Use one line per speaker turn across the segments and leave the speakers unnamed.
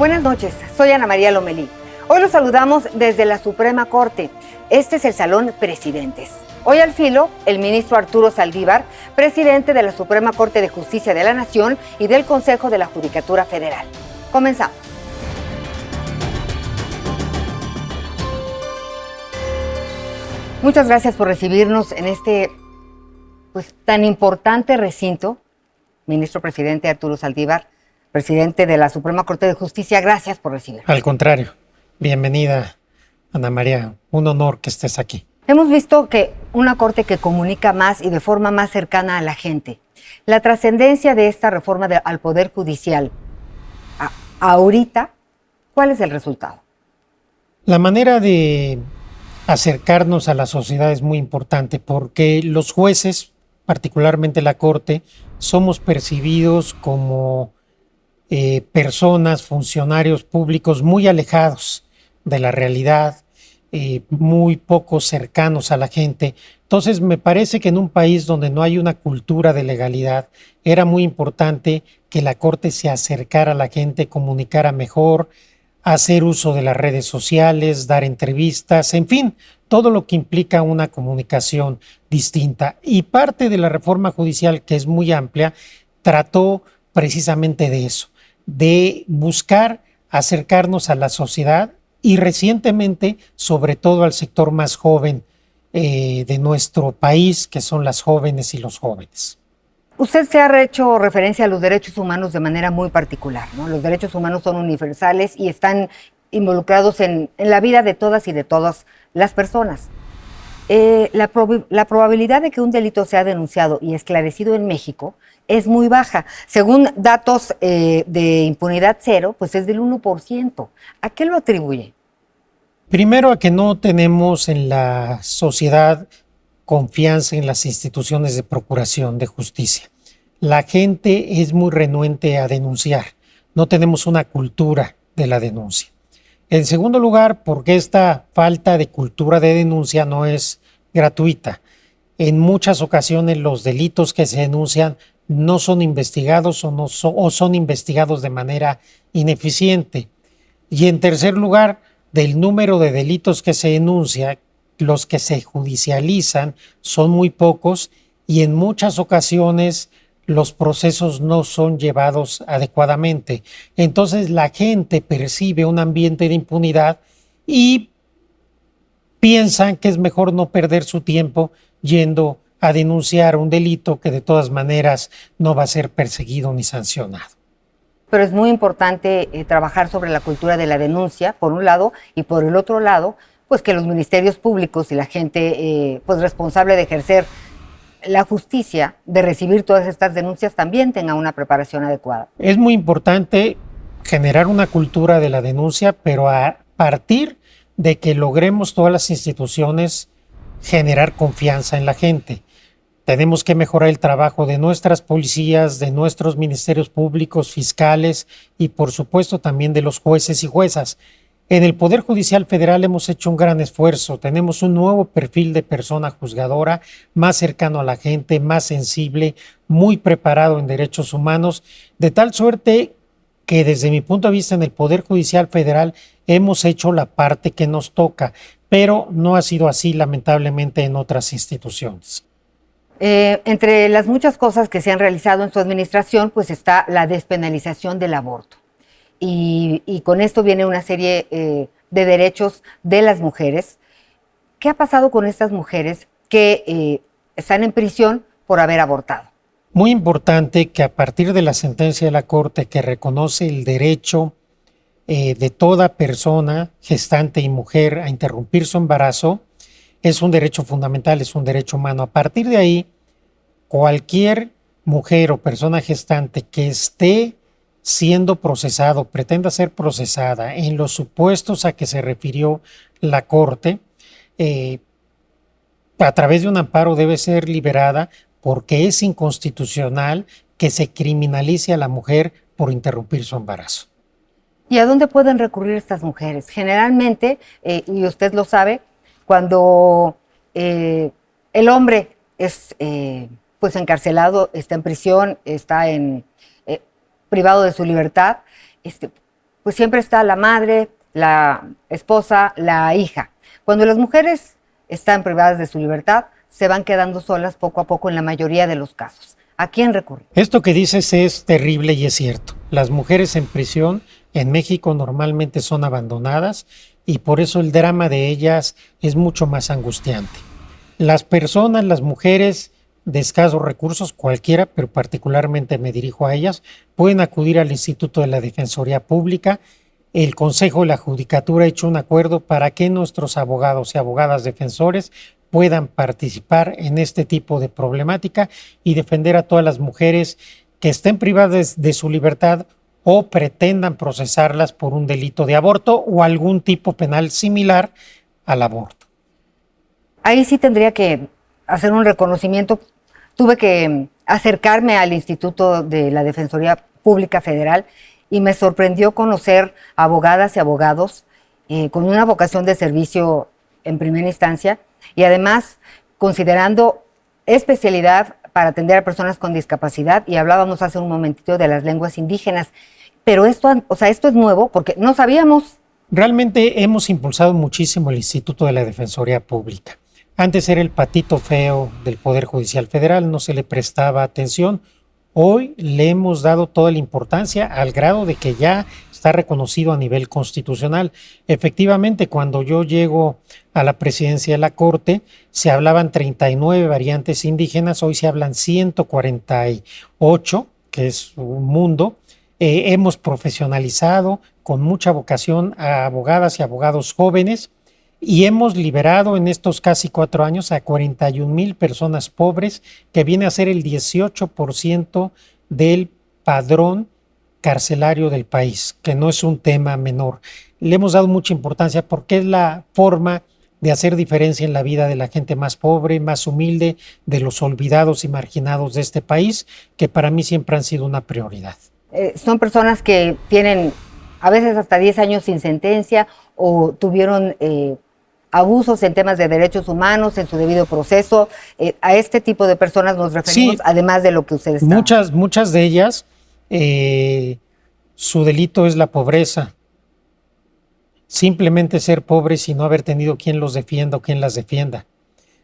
Buenas noches, soy Ana María Lomelí. Hoy los saludamos desde la Suprema Corte. Este es el Salón Presidentes. Hoy al filo, el ministro Arturo Saldívar, presidente de la Suprema Corte de Justicia de la Nación y del Consejo de la Judicatura Federal. Comenzamos. Muchas gracias por recibirnos en este tan importante recinto. Ministro presidente Arturo Saldívar, presidente de la Suprema Corte de Justicia, gracias por recibirnos.
Al contrario, bienvenida, Ana María, un honor que estés aquí.
Hemos visto que una corte que comunica más y de forma más cercana a la gente. La trascendencia de esta reforma al Poder Judicial, ahorita, ¿cuál es el resultado?
La manera de acercarnos a la sociedad es muy importante porque los jueces, particularmente la Corte, somos percibidos como personas, funcionarios públicos muy alejados de la realidad, muy poco cercanos a la gente. Entonces me parece que en un país donde no hay una cultura de legalidad, era muy importante que la Corte se acercara a la gente, comunicara mejor, hacer uso de las redes sociales, dar entrevistas, en fin, todo lo que implica una comunicación distinta. Y parte de la reforma judicial, que es muy amplia, trató precisamente de eso, de buscar acercarnos a la sociedad y recientemente, sobre todo al sector más joven de nuestro país, que son las jóvenes y los jóvenes.
Usted se ha hecho referencia a los derechos humanos de manera muy particular, ¿no? Los derechos humanos son universales y están involucrados en la vida de todas y de todas las personas. La probabilidad de que un delito sea denunciado y esclarecido en México es muy baja. Según datos de impunidad cero, pues es del 1%. ¿A qué lo atribuye?
Primero, a que no tenemos en la sociedad confianza en las instituciones de procuración de justicia. La gente es muy renuente a denunciar. No tenemos una cultura de la denuncia. En segundo lugar, porque esta falta de cultura de denuncia no es gratuita. En muchas ocasiones los delitos que se denuncian no son investigados o son investigados de manera ineficiente. Y en tercer lugar, del número de delitos que se denuncia, los que se judicializan son muy pocos y en muchas ocasiones los procesos no son llevados adecuadamente. Entonces la gente percibe un ambiente de impunidad y piensan que es mejor no perder su tiempo yendo a denunciar un delito que de todas maneras no va a ser perseguido ni sancionado.
Pero es muy importante trabajar sobre la cultura de la denuncia, por un lado, y por el otro lado, pues que los ministerios públicos y la gente pues responsable de ejercer la justicia, de recibir todas estas denuncias, también tenga una preparación adecuada.
Es muy importante generar una cultura de la denuncia, pero a partir de que logremos todas las instituciones generar confianza en la gente. Tenemos que mejorar el trabajo de nuestras policías, de nuestros ministerios públicos, fiscales y por supuesto también de los jueces y juezas. En el Poder Judicial Federal hemos hecho un gran esfuerzo. Tenemos un nuevo perfil de persona juzgadora, más cercano a la gente, más sensible, muy preparado en derechos humanos, de tal suerte que desde mi punto de vista en el Poder Judicial Federal hemos hecho la parte que nos toca, pero no ha sido así lamentablemente en otras instituciones.
Entre las muchas cosas que se han realizado en su administración, pues está la despenalización del aborto. Y con esto viene una serie de derechos de las mujeres. ¿Qué ha pasado con estas mujeres que están en prisión por haber abortado?
Muy importante que a partir de la sentencia de la Corte que reconoce el derecho de toda persona, gestante y mujer, a interrumpir su embarazo, es un derecho fundamental, es un derecho humano. A partir de ahí, cualquier mujer o persona gestante que esté siendo procesado, pretenda ser procesada en los supuestos a que se refirió la Corte, a través de un amparo debe ser liberada porque es inconstitucional que se criminalice a la mujer por interrumpir su embarazo.
¿Y a dónde pueden recurrir estas mujeres? Generalmente, y usted lo sabe, cuando el hombre es pues encarcelado, está en prisión, está privado de su libertad, pues siempre está la madre, la esposa, la hija. Cuando las mujeres están privadas de su libertad, se van quedando solas poco a poco en la mayoría de los casos. ¿A quién recurrir?
Esto que dices es terrible y es cierto. Las mujeres en prisión en México normalmente son abandonadas y por eso el drama de ellas es mucho más angustiante. Las personas, las mujeres de escasos recursos, cualquiera, pero particularmente me dirijo a ellas, pueden acudir al Instituto de la Defensoría Pública. El Consejo de la Judicatura ha hecho un acuerdo para que nuestros abogados y abogadas defensores puedan participar en este tipo de problemática y defender a todas las mujeres que estén privadas de su libertad o pretendan procesarlas por un delito de aborto o algún tipo penal similar al aborto.
Ahí sí tendría que hacer un reconocimiento. Tuve que acercarme al Instituto de la Defensoría Pública Federal y me sorprendió conocer abogadas y abogados con una vocación de servicio en primera instancia y además considerando especialidad para atender a personas con discapacidad, y hablábamos hace un momentito de las lenguas indígenas, pero esto es nuevo porque no sabíamos.
Realmente hemos impulsado muchísimo el Instituto de la Defensoría Pública. Antes era el patito feo del Poder Judicial Federal, no se le prestaba atención. Hoy le hemos dado toda la importancia al grado de que ya está reconocido a nivel constitucional. Efectivamente, cuando yo llego a la presidencia de la Corte, se hablaban 39 variantes indígenas, hoy se hablan 148, que es un mundo. Hemos profesionalizado con mucha vocación a abogadas y abogados jóvenes y hemos liberado en estos casi 4 años a 41,000 personas pobres, que viene a ser el 18% del padrón carcelario del país, que no es un tema menor. Le hemos dado mucha importancia porque es la forma de hacer diferencia en la vida de la gente más pobre, más humilde, de los olvidados y marginados de este país, que para mí siempre han sido una prioridad.
Son personas que tienen a veces hasta 10 años sin sentencia o tuvieron abusos en temas de derechos humanos en su debido proceso. A este tipo de personas nos referimos, sí, además de lo que ustedes
están. Muchas de ellas, su delito es la pobreza. Simplemente ser pobres y no haber tenido quien los defienda o quien las defienda.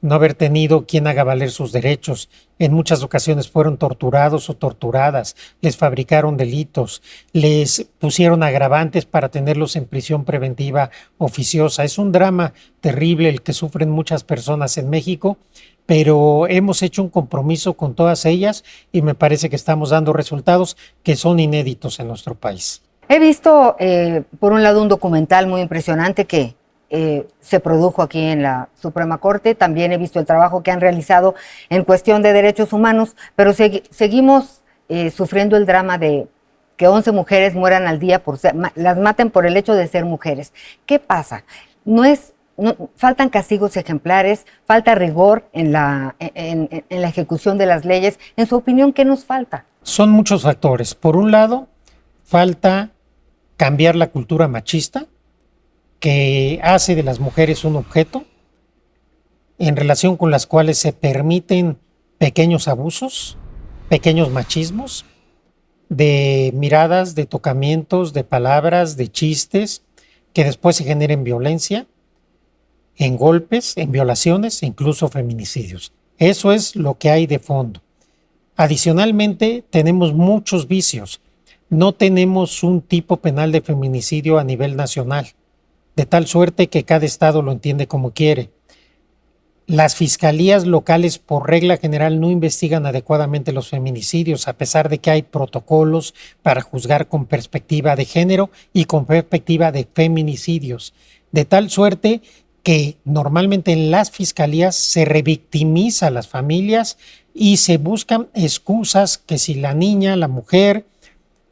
No haber tenido quien haga valer sus derechos. En muchas ocasiones fueron torturados o torturadas, les fabricaron delitos, les pusieron agravantes para tenerlos en prisión preventiva oficiosa. Es un drama terrible el que sufren muchas personas en México, pero hemos hecho un compromiso con todas ellas y me parece que estamos dando resultados que son inéditos en nuestro país.
He visto, por un lado, un documental muy impresionante que se produjo aquí en la Suprema Corte. También he visto el trabajo que han realizado en cuestión de derechos humanos, pero seguimos sufriendo el drama de que 11 mujeres mueran al día, las maten por el hecho de ser mujeres. ¿Qué pasa? Faltan castigos ejemplares, falta rigor en la ejecución de las leyes. En su opinión, ¿qué nos falta?
Son muchos factores. Por un lado, falta cambiar la cultura machista, que hace de las mujeres un objeto, en relación con las cuales se permiten pequeños abusos, pequeños machismos, de miradas, de tocamientos, de palabras, de chistes, que después se generen violencia, en golpes, en violaciones e incluso feminicidios. Eso es lo que hay de fondo. Adicionalmente, tenemos muchos vicios. No tenemos un tipo penal de feminicidio a nivel nacional, de tal suerte que cada estado lo entiende como quiere. Las fiscalías locales, por regla general, no investigan adecuadamente los feminicidios, a pesar de que hay protocolos para juzgar con perspectiva de género y con perspectiva de feminicidios. De tal suerte que normalmente en las fiscalías se revictimiza a las familias y se buscan excusas, que si la niña, la mujer,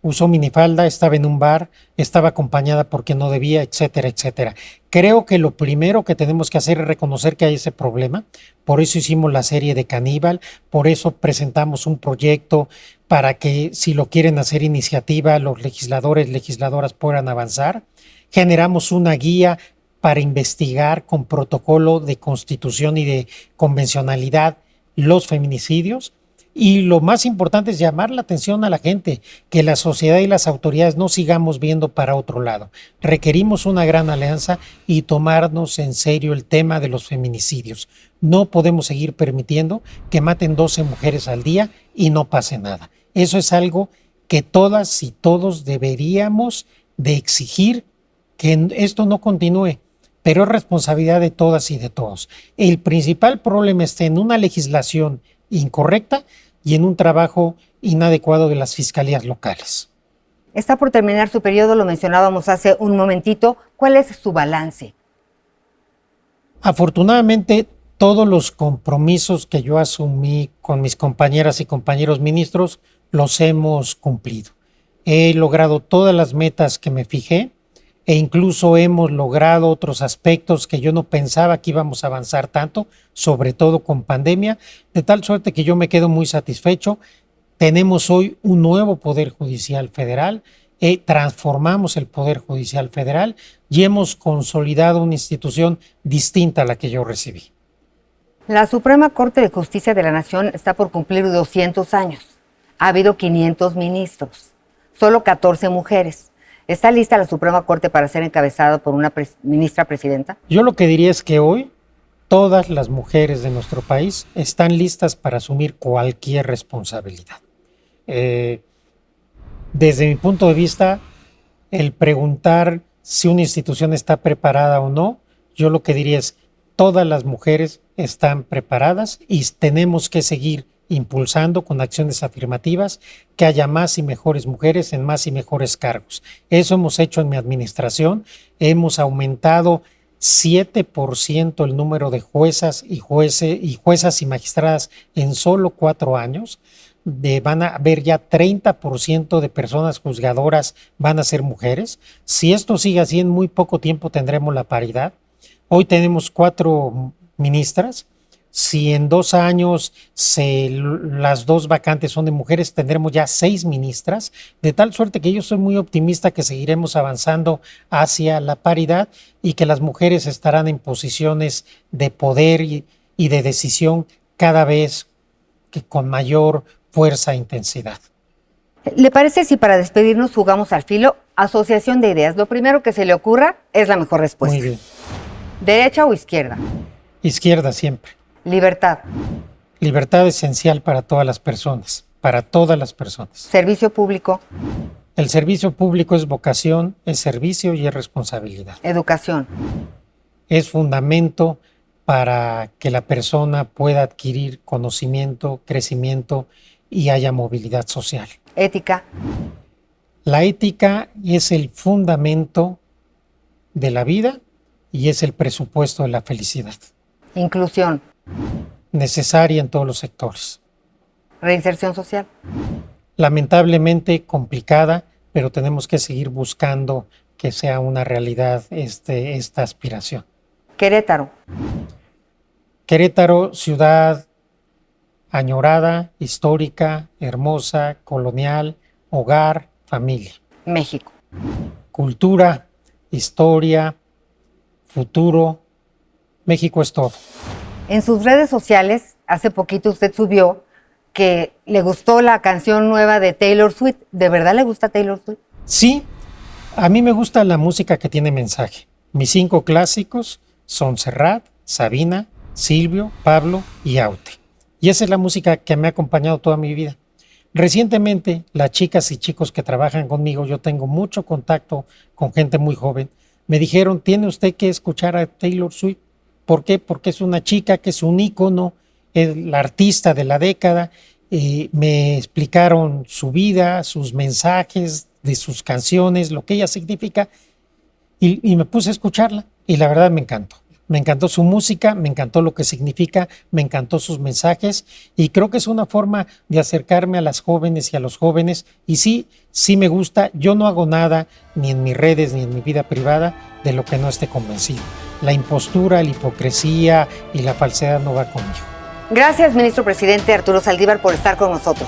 usó minifalda, estaba en un bar, estaba acompañada porque no debía, etcétera, etcétera. Creo que lo primero que tenemos que hacer es reconocer que hay ese problema. Por eso hicimos la serie de Caníbal, por eso presentamos un proyecto para que, si lo quieren hacer iniciativa, los legisladores, legisladoras puedan avanzar. Generamos una guía para investigar con protocolo de constitución y de convencionalidad los feminicidios. Y lo más importante es llamar la atención a la gente, que la sociedad y las autoridades no sigamos viendo para otro lado. Requerimos una gran alianza y tomarnos en serio el tema de los feminicidios. No podemos seguir permitiendo que maten 12 mujeres al día y no pase nada. Eso es algo que todas y todos deberíamos de exigir, que esto no continúe, pero es responsabilidad de todas y de todos. El principal problema está en una legislación incorrecta y en un trabajo inadecuado de las fiscalías locales.
Está por terminar su periodo, lo mencionábamos hace un momentito. ¿Cuál es su balance?
Afortunadamente, todos los compromisos que yo asumí con mis compañeras y compañeros ministros los hemos cumplido. He logrado todas las metas que me fijé e incluso hemos logrado otros aspectos que yo no pensaba que íbamos a avanzar tanto, sobre todo con pandemia, de tal suerte que yo me quedo muy satisfecho. Tenemos hoy un nuevo Poder Judicial Federal, transformamos el Poder Judicial Federal y hemos consolidado una institución distinta a la que yo recibí.
La Suprema Corte de Justicia de la Nación está por cumplir 200 años. Ha habido 500 ministros, solo 14 mujeres. ¿Está lista la Suprema Corte para ser encabezada por una ministra presidenta?
Yo lo que diría es que hoy todas las mujeres de nuestro país están listas para asumir cualquier responsabilidad. Desde mi punto de vista, el preguntar si una institución está preparada o no, yo lo que diría es todas las mujeres están preparadas y tenemos que seguir impulsando con acciones afirmativas que haya más y mejores mujeres en más y mejores cargos. Eso hemos hecho en mi administración. Hemos aumentado 7% el número de juezas y juezas y magistradas en solo 4 años. Van a haber ya 30% de personas juzgadoras van a ser mujeres. Si esto sigue así, en muy poco tiempo tendremos la paridad. Hoy tenemos 4 ministras. Si en 2 años las 2 vacantes son de mujeres, tendremos ya 6 ministras, de tal suerte que yo soy muy optimista que seguiremos avanzando hacia la paridad y que las mujeres estarán en posiciones de poder y de decisión cada vez que con mayor fuerza e intensidad.
¿Le parece si para despedirnos jugamos al filo? Asociación de ideas. Lo primero que se le ocurra es la mejor respuesta.
Muy bien.
¿Derecha o izquierda?
Izquierda siempre.
Libertad.
Libertad esencial para todas las personas, para todas las personas.
Servicio público.
El servicio público es vocación, es servicio y es responsabilidad.
Educación.
Es fundamento para que la persona pueda adquirir conocimiento, crecimiento y haya movilidad social.
Ética.
La ética es el fundamento de la vida y es el presupuesto de la felicidad.
Inclusión.
Necesaria en todos los sectores.
Reinserción social.
Lamentablemente complicada, pero tenemos que seguir buscando que sea una realidad esta aspiración.
Querétaro.
Querétaro, ciudad añorada, histórica, hermosa, colonial, hogar, familia.
México.
Cultura, historia, futuro. México es todo.
En sus redes sociales, hace poquito usted subió que le gustó la canción nueva de Taylor Swift. ¿De verdad le gusta Taylor Swift?
Sí, a mí me gusta la música que tiene mensaje. Mis 5 clásicos son Serrat, Sabina, Silvio, Pablo y Aute. Y esa es la música que me ha acompañado toda mi vida. Recientemente, las chicas y chicos que trabajan conmigo, yo tengo mucho contacto con gente muy joven, me dijeron, tiene usted que escuchar a Taylor Swift. ¿Por qué? Porque es una chica que es un ícono, es la artista de la década. Me explicaron su vida, sus mensajes de sus canciones, lo que ella significa, y me puse a escucharla y la verdad me encantó. Me encantó su música, me encantó lo que significa, me encantó sus mensajes y creo que es una forma de acercarme a las jóvenes y a los jóvenes y sí me gusta. Yo no hago nada ni en mis redes ni en mi vida privada de lo que no esté convencido. La impostura, la hipocresía y la falsedad no va conmigo.
Gracias, ministro presidente Arturo Saldívar, por estar con nosotros.